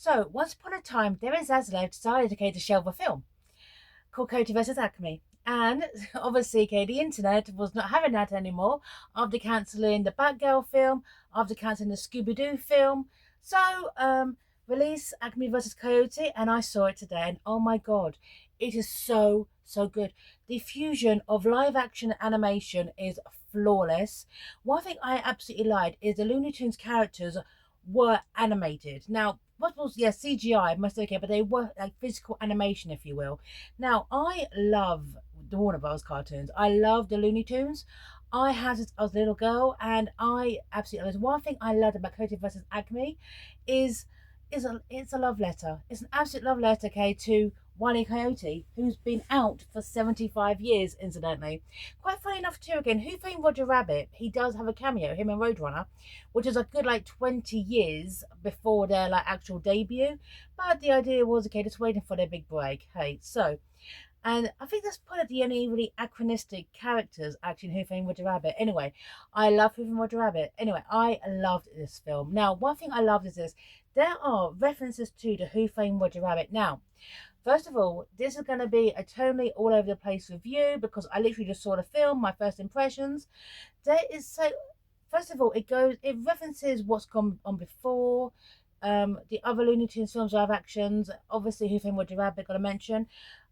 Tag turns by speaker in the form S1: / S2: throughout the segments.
S1: So, once upon a time, there is Zaslow decided to shelve a film called Coyote vs. Acme. And obviously, the internet was not having that anymore after cancelling the Batgirl film, after cancelling the Scooby Doo film. So, release Acme vs. Coyote, and I saw it today, and oh my god, it is so good. The fusion of live action animation is flawless. One thing I absolutely liked is the Looney Tunes characters were animated. Now, what was, yeah, CGI, must okay, but they were like physical animation, if you will. Now, I love the Warner Bros. Cartoons. I love the Looney Tunes. I had it as a little girl, and I absolutely love it. One thing I loved about Coyote versus Acme is it's a love letter. It's an absolute love letter, okay, to Wile E. Coyote, who's been out for 75 years, incidentally. Quite funny enough, too, again, Who Framed Roger Rabbit? He does have a cameo, him and Roadrunner, which is a good, like, 20 years before their, like, actual debut. But the idea was, okay, just waiting for their big break. Hey, so, and I think that's probably the only really anachronistic characters actually in Who Framed Roger Rabbit. Anyway, I love Who Framed Roger Rabbit. Anyway, I loved this film. Now, one thing I loved is this. There are references to the Who Framed Roger Rabbit. Now, first of all, this is going to be a totally all over the place review because I literally just saw the film, my first impressions. There is so, first of all, it references what's gone on before, the other Looney Tunes films, live actions, obviously Who Framed Roger Rabbit, got to mention.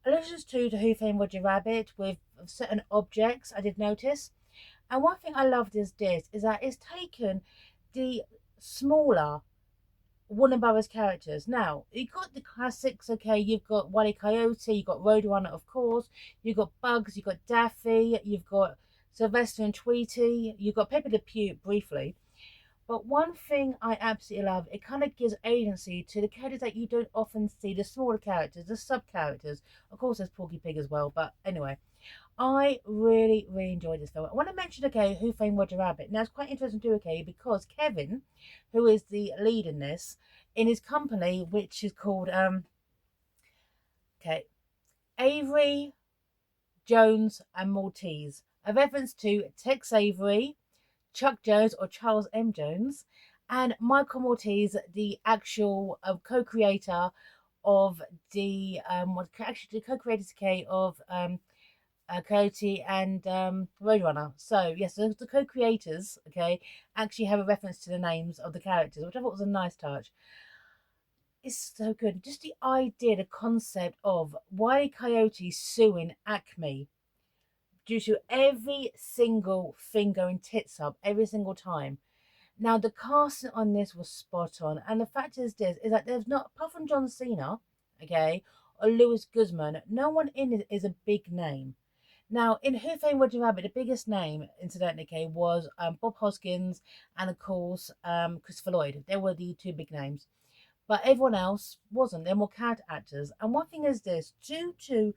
S1: Allusions to the Who Framed Roger Rabbit with certain objects I did notice. And one thing I loved is this, is that it's taken the smaller Warner Brothers characters. Now, you've got the classics, okay, you've got Wile E. Coyote, you've got Roadrunner, of course, you've got Bugs, you've got Daffy, you've got Sylvester and Tweety, you've got Pepe Le Pew briefly. But one thing I absolutely love, it kind of gives agency to the characters that you don't often see, the smaller characters, the sub characters. Of course, there's Porky Pig as well, but anyway, I really enjoyed this film. I want to mention, okay, Who Framed Roger Rabbit. Now, it's quite interesting too, okay, because Kevin, who is the lead in this, in his company, which is called, okay, Avery, Jones, and Maltese, a reference to Tex Avery, Chuck Jones or Charles M. Jones, and Michael Maltese, the actual co-creator of the actually the co-creators of Coyote and Roadrunner. So yes, the co-creators, okay, actually have a reference to the names of the characters, which I thought was a nice touch. It's so good. Just the idea, the concept of Wile E. Coyote suing Acme due to every single thing going tits up every single time. Now the casting on this was spot on, and the fact is this is that there's not, apart from John Cena, okay, or Louis Guzman, no one in it is a big name. Now, in Who Framed Roger Rabbit, the biggest name, incidentally, okay, was Bob Hoskins and, of course, Christopher Lloyd. They were the two big names. But everyone else wasn't. They're more character actors. And one thing is this, due to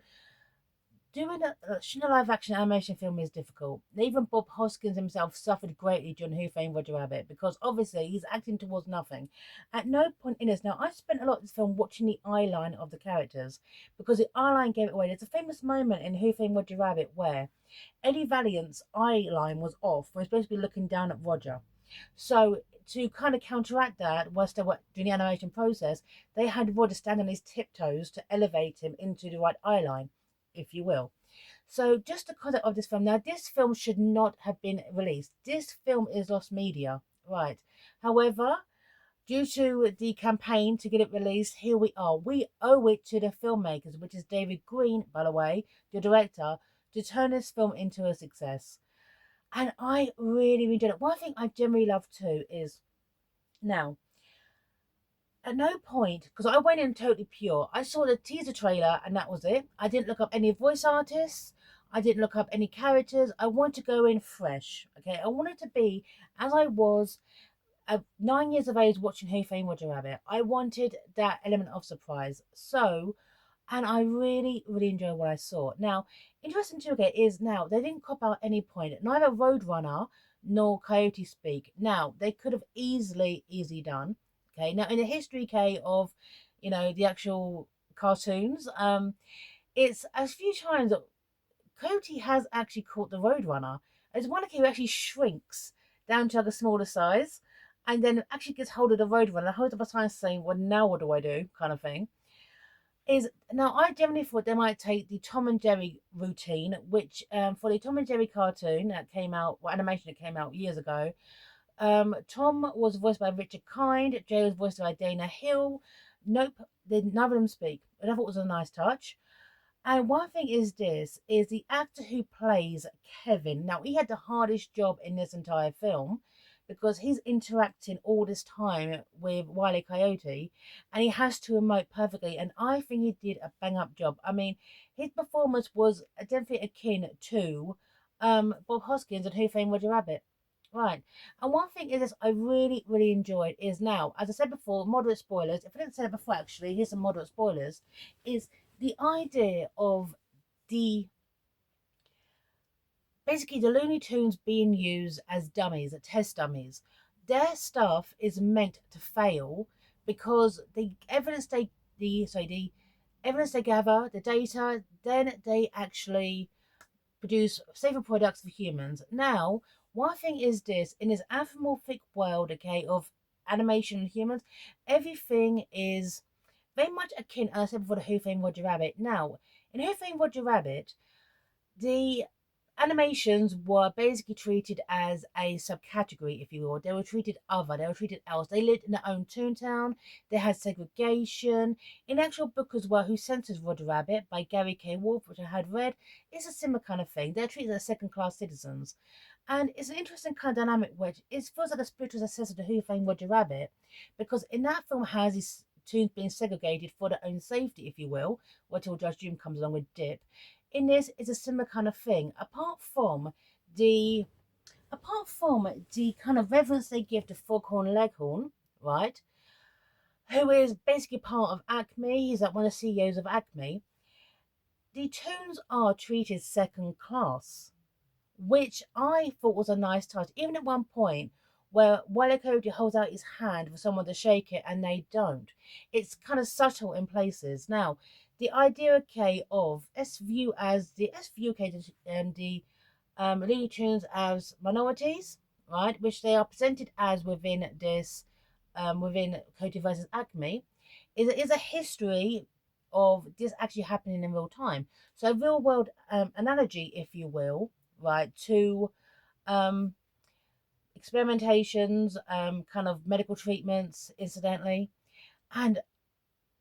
S1: doing a live action animation film is difficult. Even Bob Hoskins himself suffered greatly during Who Framed Roger Rabbit because obviously he's acting towards nothing. At no point in this, now I spent a lot of this film watching the eye line of the characters because the eye line gave it away. There's a famous moment in Who Framed Roger Rabbit where Eddie Valiant's eye line was off, where he's supposed to be looking down at Roger. So to kind of counteract that, whilst they were doing the animation process, they had Roger stand on his tiptoes to elevate him into the right eye line, if you will. So just the concept of this film. Now, this film should not have been released. This film is lost media, right? However, due to the campaign to get it released, here we are. We owe it to the filmmakers, which is David Green, by the way, the director, to turn this film into a success. And I really enjoyed it. One thing I generally love too is, now, at no point, because I went in totally pure, I saw the teaser trailer and that was it. I didn't look up any voice artists. I didn't look up any characters. I want to go in fresh. Okay, I wanted to be as I was at 9 years of age watching Who Framed Roger Rabbit. I wanted that element of surprise. So, and I really enjoyed what I saw. Now, interesting too, okay, is now they didn't cop out at any point. Neither Roadrunner nor Coyote speak. Now, they could have easily done. Okay, now in the history, K, of, the actual cartoons, it's a few times that Coyote has actually caught the Roadrunner. There's one who actually shrinks down to like a smaller size. and then actually gets hold of the Roadrunner and holds up a sign saying, "Well, now what do I do?" kind of thing. Is now I generally thought they might take the Tom and Jerry routine, which for the Tom and Jerry cartoon that came out, well, animation that came out years ago. Tom was voiced by Richard Kind, Jerry was voiced by Dana Hill. Nope, none of them speak. And I thought it was a nice touch. And one thing is this is the actor who plays Kevin. Now he had the hardest job in this entire film because he's interacting all this time with Wile E. Coyote and he has to emote perfectly. And I think he did a bang up job. I mean, his performance was definitely akin to Bob Hoskins and Who Framed Roger Rabbit. Right. And one thing is this I really, really enjoyed is now, as I said before, moderate spoilers. If I didn't say it before, actually, here's some moderate spoilers. Is the idea of the basically the Looney Tunes being used as dummies, test dummies. Their stuff is meant to fail because the evidence the evidence they gather, the data, then they actually produce safer products for humans. Now, one thing is this in this anthropomorphic world, okay, of animation and humans, everything is very much akin, as I said before, to Who Framed Roger Rabbit. Now, in Who Framed Roger Rabbit, the animations were basically treated as a subcategory, if you will. They were treated other, they were treated else. They lived in their own toontown, they had segregation. In the actual book as well, Who Censors Roger Rabbit by Gary K. Wolfe, which I had read, it's a similar kind of thing. They're treated as second class citizens. And it's an interesting kind of dynamic which it feels like a spiritual successor to Who Framed Roger Rabbit, because in that film has these tunes being segregated for their own safety, if you will, until Judge Doom comes along with Dip. In this is a similar kind of thing. The apart from the kind of reverence they give to Foghorn Leghorn, right? Who is basically part of Acme. He's like one of the CEOs of Acme. The tunes are treated second class, which I thought was a nice touch. Even at one point where Wile Cody holds out his hand for someone to shake it and they don't. It's kind of subtle in places. Now, the idea, okay, of the Looney Tunes as minorities, right, which they are presented as within this, within Coyote versus Acme, is a history of this actually happening in real time. So, a real world analogy, if you will, right, to um, experimentations, kind of medical treatments, incidentally. And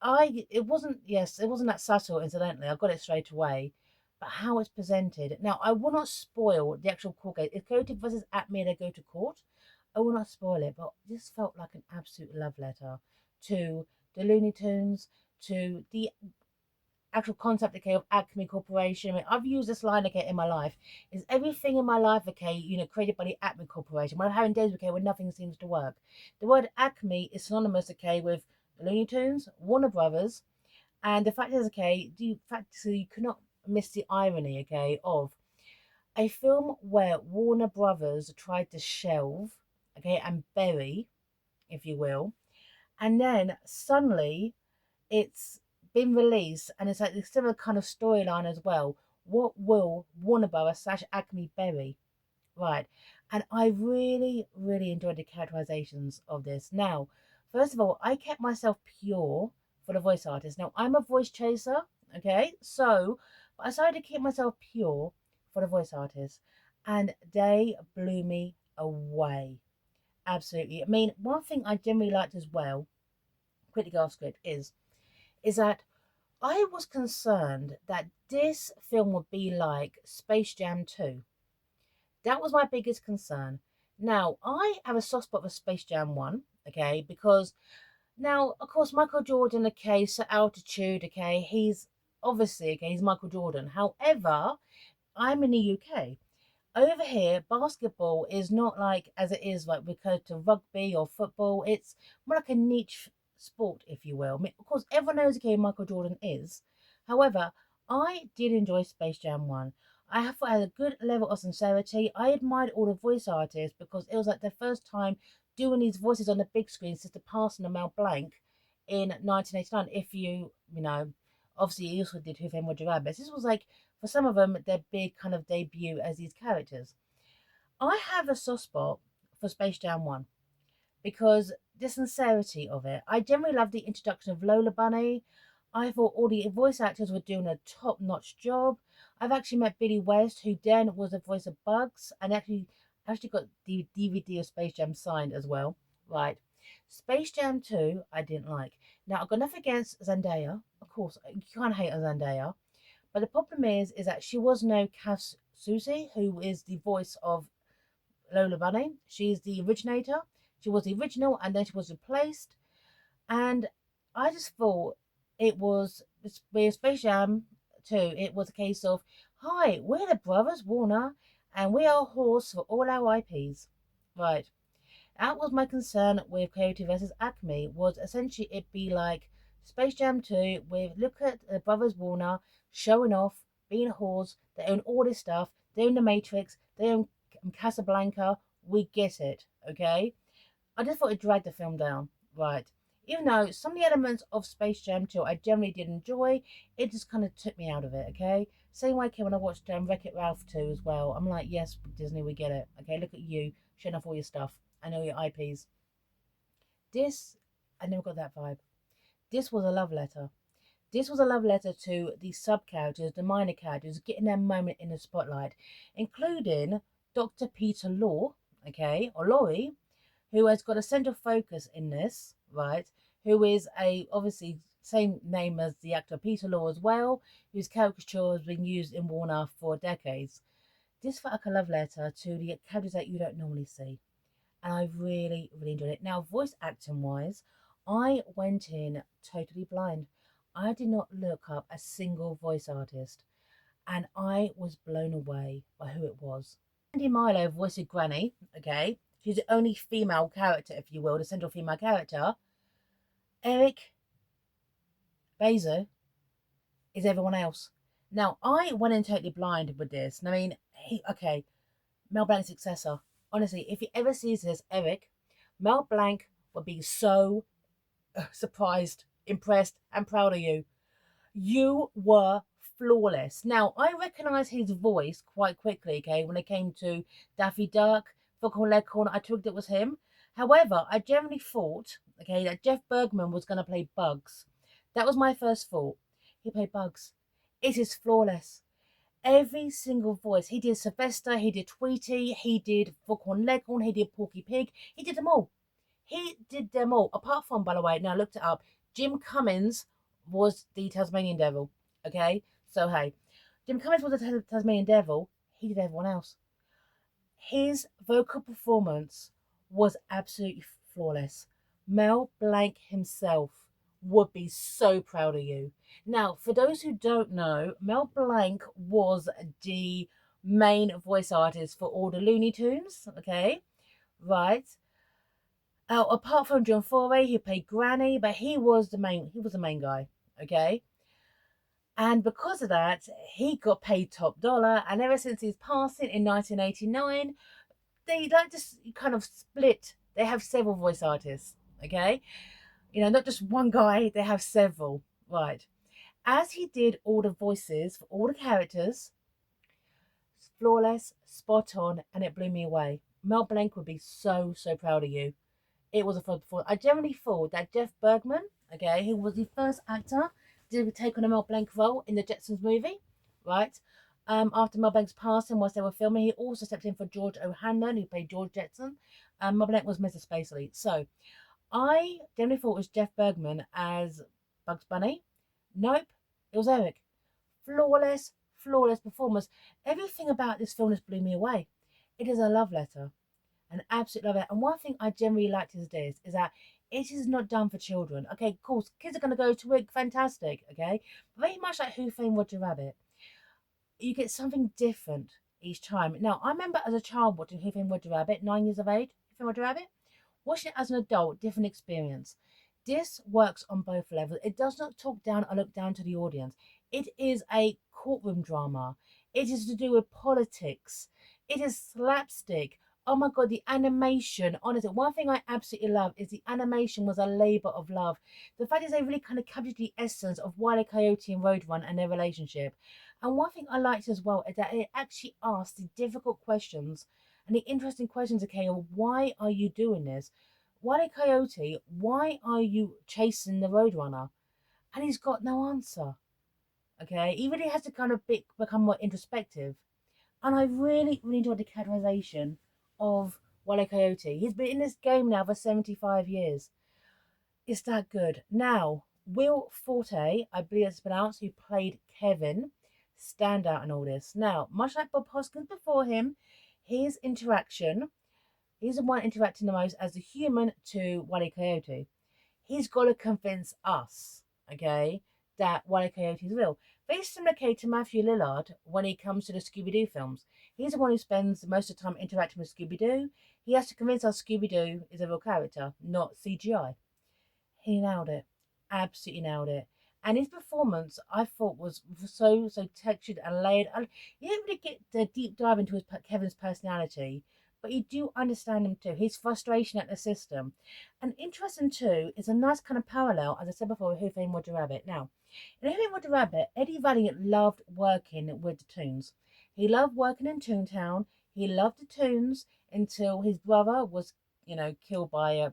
S1: it wasn't that subtle, incidentally. I got it straight away. But how it's presented. Now, I will not spoil the actual court case. If Coyote versus Acme, they go to court, I will not spoil it, but this felt like an absolute love letter to the Looney Tunes, to the actual concept, okay, of Acme Corporation. I mean, I've used this line, okay, in my life. Is everything in my life, okay, created by the Acme Corporation? When I'm having days, okay, when nothing seems to work. The word Acme is synonymous, okay, with the Looney Tunes, Warner Brothers, and the fact is, okay, so you cannot miss the irony, okay, of a film where Warner Brothers tried to shelve, okay, and bury, if you will, and then suddenly it's been released and it's like this similar kind of storyline as well. What will Warner Bros. / Acme bury? Right. And I really, really enjoyed the characterizations of this. Now, first of all, I kept myself pure for the voice artist. Now, I'm a voice chaser, okay? So, I decided to keep myself pure for the voice artist. And they blew me away. Absolutely. I mean, one thing I generally liked as well, quickly go off script, is that I was concerned that this film would be like Space Jam 2. That was my biggest concern. Now, I have a soft spot for Space Jam 1, okay, because now, of course, Michael Jordan, okay, so altitude, okay, he's obviously, okay, he's Michael Jordan. However, I'm in the UK. Over here, basketball is not like as it is like because to rugby or football. It's more like a niche sport, if you will. I mean, of course, everyone knows okay Michael Jordan is. However, I did enjoy Space Jam 1. I thought it had a good level of sincerity. I admired all the voice artists because it was like their first time doing these voices on the big screen since the passing of Mel Blanc in 1989. If obviously he also did Who Framed Roger Rabbit. This was like for some of them their big kind of debut as these characters. I have a soft spot for Space Jam 1 because the sincerity of it. I generally love the introduction of Lola Bunny. I thought all the voice actors were doing a top-notch job. I've actually met Billy West, who then was the voice of Bugs, and actually got the DVD of Space Jam signed as well. Right. Space Jam 2, I didn't like. Now, I've got nothing against Zendaya. Of course, you can't hate on Zendaya. But the problem is that she was no Cass Susie, who is the voice of Lola Bunny. She's the originator. She was the original, and then she was replaced. And I just thought it was with Space Jam 2. It was a case of, hi, we're the brothers Warner, and we are a horse for all our IPs. Right. That was my concern with Coyote versus Acme. Was essentially it be like Space Jam 2 with look at the brothers Warner showing off, being whores. They own all this stuff. They own the Matrix. They own Casablanca. We get it, okay? I just thought it dragged the film down, right? Even though some of the elements of Space Jam 2 I generally did enjoy, it just kind of took me out of it, okay? Same way when I watched Wreck-It Ralph 2 as well. I'm like, yes, Disney, we get it, okay? Look at you showing off all your stuff. I know your IPs. This, I never got that vibe. This was a love letter. This was a love letter to the sub characters, the minor characters, getting their moment in the spotlight, including Dr. Peter Law, okay, or Laurie, who has got a central focus in this, right? Who is a obviously same name as the actor Peter Law as well, whose caricature has been used in Warner for decades. This felt like a love letter to the characters that you don't normally see, and I really, really enjoyed it. Now, voice acting wise, I went in totally blind. I did not look up a single voice artist, and I was blown away by who it was. Andy Milo voiced Granny, okay? She's the only female character, if you will, the central female character. Eric Bezo is everyone else. Now, I went in totally blind with this. I mean, okay, Mel Blanc's successor. Honestly, if he ever sees this, Eric, Mel Blanc would be so surprised, impressed, and proud of you. You were flawless. Now, I recognised his voice quite quickly, okay, when it came to Daffy Duck, Foghorn Leghorn, I took it was him. However, I generally thought, okay, that Jeff Bergman was going to play Bugs. That was my first thought. He played Bugs. It is flawless. Every single voice. He did Sylvester, he did Tweety, he did Foghorn Leghorn, he did Porky Pig. He did them all. He did them all. Apart from, by the way, now I looked it up, Jim Cummins was the Tasmanian Devil. Okay? So, hey, Jim Cummins was the Tasmanian Devil. He did everyone else. His vocal performance was absolutely flawless. Mel Blanc himself would be so proud of you. Now, for those who don't know, Mel Blanc was the main voice artist for all the Looney Tunes, okay? Right. Apart from John Foray, he played Granny, but he was the main guy, okay? And because of that, he got paid top dollar, and ever since his passing in 1989, they like to kind of split. They have several voice artists, okay? You know, not just one guy, they have several, right? As he did all the voices for all the characters, flawless, spot on, and it blew me away. Mel Blanc would be so, so proud of you. It was a fun performance. I generally thought that Jeff Bergman, okay, who was the first actor to take on a Mel Blanc role in the Jetsons movie, right? After Mel Blanc's passing, whilst they were filming, he also stepped in for George O'Hanlon, who played George Jetson. Mel Blanc was Mr. Spacely. So I generally thought it was Jeff Bergman as Bugs Bunny. Nope, it was Eric. Flawless, flawless performance. Everything about this film just blew me away. It is a love letter. An absolute love letter. And one thing I generally liked is this, is that it is not done for children. Okay, of course, kids are going to go to it, fantastic, okay? Very much like Who Framed Roger Rabbit. You get something different each time. Now, I remember as a child watching Who Framed Roger Rabbit, 9 years of age, Who Framed Roger Rabbit. Watching it as an adult, different experience. This works on both levels. It does not talk down or look down to the audience. It is a courtroom drama. It is to do with politics. It is slapstick. Oh my God, the animation. Honestly, one thing I absolutely love is the animation was a labour of love. The fact is they really kind of captured the essence of Wile E. Coyote and Roadrunner and their relationship. And one thing I liked as well is that it actually asked the difficult questions and the interesting questions, okay, why are you doing this? Wile Coyote, why are you chasing the Roadrunner? And he's got no answer. Okay, he really has to kind of become more introspective. And I really, really enjoyed the characterization of Wile Coyote. He's been in this game now for 75 years. It's that good. Now, Will Forte, I believe it's pronounced, who played Kevin, stand out in all this. Now, much like Bob Hoskins before him, his interaction, he's the one interacting the most as a human to Wile Coyote. He's got to convince us, okay, that Wile Coyote is real. Very similar case to Matthew Lillard when he comes to the Scooby Doo films. He's the one who spends most of the time interacting with Scooby Doo. He has to convince us Scooby Doo is a real character, not CGI. He nailed it. Absolutely nailed it. And his performance, I thought, was so textured and layered. And you don't really get the deep dive into Kevin's personality, but you do understand him too. His frustration at the system. And interesting too is a nice kind of parallel, as I said before, with Who Framed Roger Rabbit. Now, in Who Framed Roger Rabbit, Eddie Valiant loved working with the Toons. He loved working in Toontown. He loved the Toons until his brother was, killed by a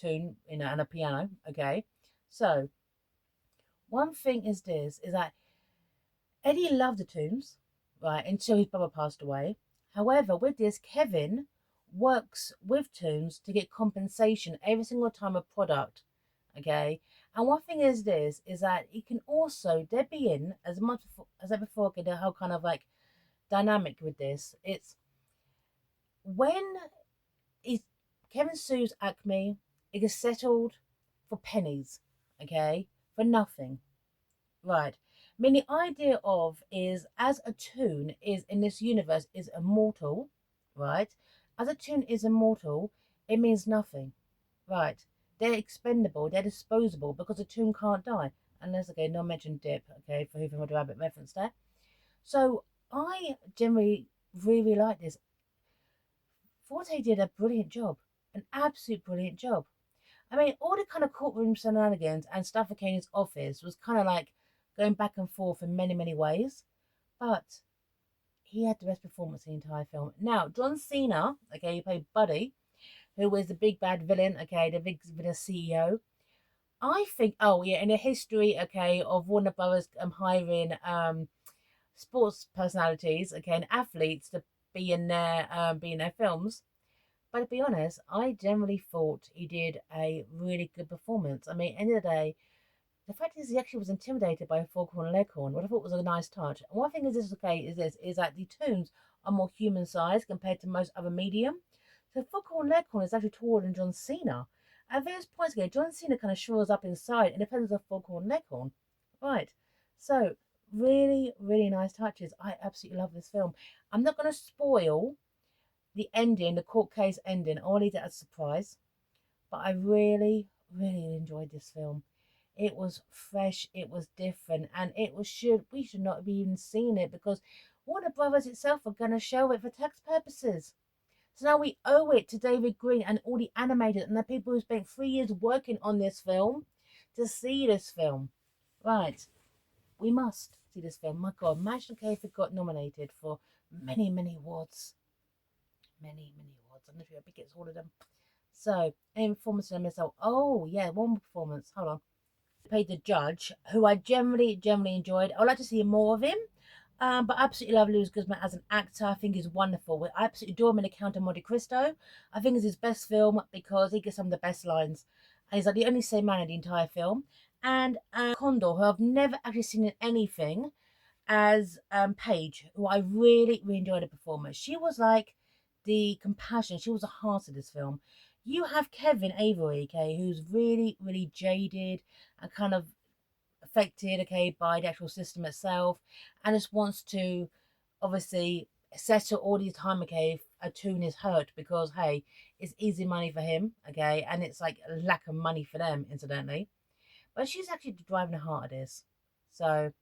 S1: tune, and a piano. Okay, so one thing is this: is that Eddie loved the tunes, right, until his brother passed away. However, with this, Kevin works with tunes to get compensation every single time a product. Okay, and one thing is this: is that he can also be in as much as ever before. Get the whole kind of like dynamic with this. It's when is Kevin sues Acme, it gets settled for pennies, okay, for nothing, right? I mean, the idea of is as a tune is in this universe is immortal, right? As a tune is immortal, it means nothing, right? They're expendable, they're disposable because a tune can't die unless no mention dip, okay, for Who Framed Roger Rabbit reference there. So I generally really like this. Forte did a brilliant job, an absolute brilliant job. I mean, all the kind of courtroom shenanigans and stuff that came in his office was kind of like going back and forth in many, many ways. But he had the best performance in the entire film. Now, John Cena, okay, he played Buddy, who was the big bad villain, okay, the big villain CEO. I think, oh yeah, in the history, okay, of Warner Brothers hiring sports personalities, okay, and athletes to be in their films. But to be honest, I generally thought he did a really good performance. I mean, end of the day, the fact is he actually was intimidated by a foghorn leghorn, what I thought was a nice touch. And one thing is this, okay, is that the tunes are more human sized compared to most other medium. So foghorn leghorn is actually taller than John Cena. At various points again, John Cena kind of shriveled up inside and depends on foghorn leghorn. Right. So really, really nice touches. I absolutely love this film. I'm not going to spoil the ending, the court case ending. I'll leave that as a surprise. But I really, really enjoyed this film. It was fresh, it was different, and we should not have even seen it because Warner Brothers itself are gonna show it for tax purposes. So now we owe it to David Green and all the animators and the people who spent 3 years working on this film to see this film. Right. We must see this film. My God, imagine if it got nominated for many, many awards. Many, many awards. I'm not sure if it gets all of them. So, any performance I missed out? Oh, yeah, one more performance. Hold on. Played the judge, who I generally enjoyed. I'd like to see more of him. But absolutely love Louis Guzman as an actor. I think he's wonderful. I absolutely adore him in The Count of Monte Cristo. I think it's his best film because he gets some of the best lines. And he's like the only sane man in the entire film. And Condor, who I've never actually seen in anything, as Paige, who I really, really enjoyed the performance. She was like the compassion. She was the heart of this film. You have Kevin Avery, okay, who's really, really jaded and kind of affected, okay, by the actual system itself, and just wants to obviously settle all the time, okay, if a tune is hurt because hey, it's easy money for him, okay, and it's like a lack of money for them, incidentally. But she's actually driving the heart of this. So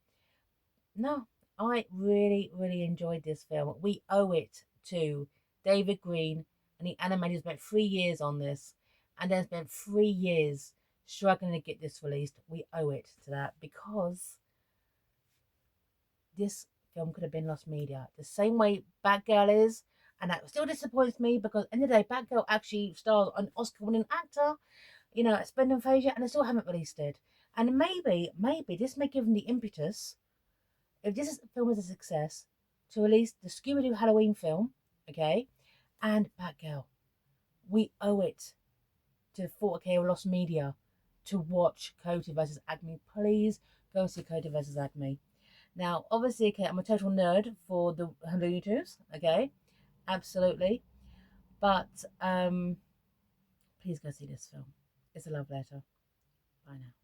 S1: no, I really, really enjoyed this film. We owe it to David Green and the animators spent 3 years on this and then spent 3 years struggling to get this released. We owe it to that because this film could have been lost media. The same way Batgirl is, And that still disappoints me because at the end of the day, Batgirl actually stars an Oscar-winning actor, you know, Brendan Fraser, and they still haven't released it. And maybe this may give them the impetus, if this film is a success, to release the Scooby-Doo Halloween film, okay, and Batgirl. We owe it to 4K or Lost Media to watch Coyote vs. Acme. Please go see Coyote vs. Acme. Now, obviously, okay, I'm a total nerd for the Looney Tunes, okay, absolutely. But please go see this film. It's a love letter. Bye now.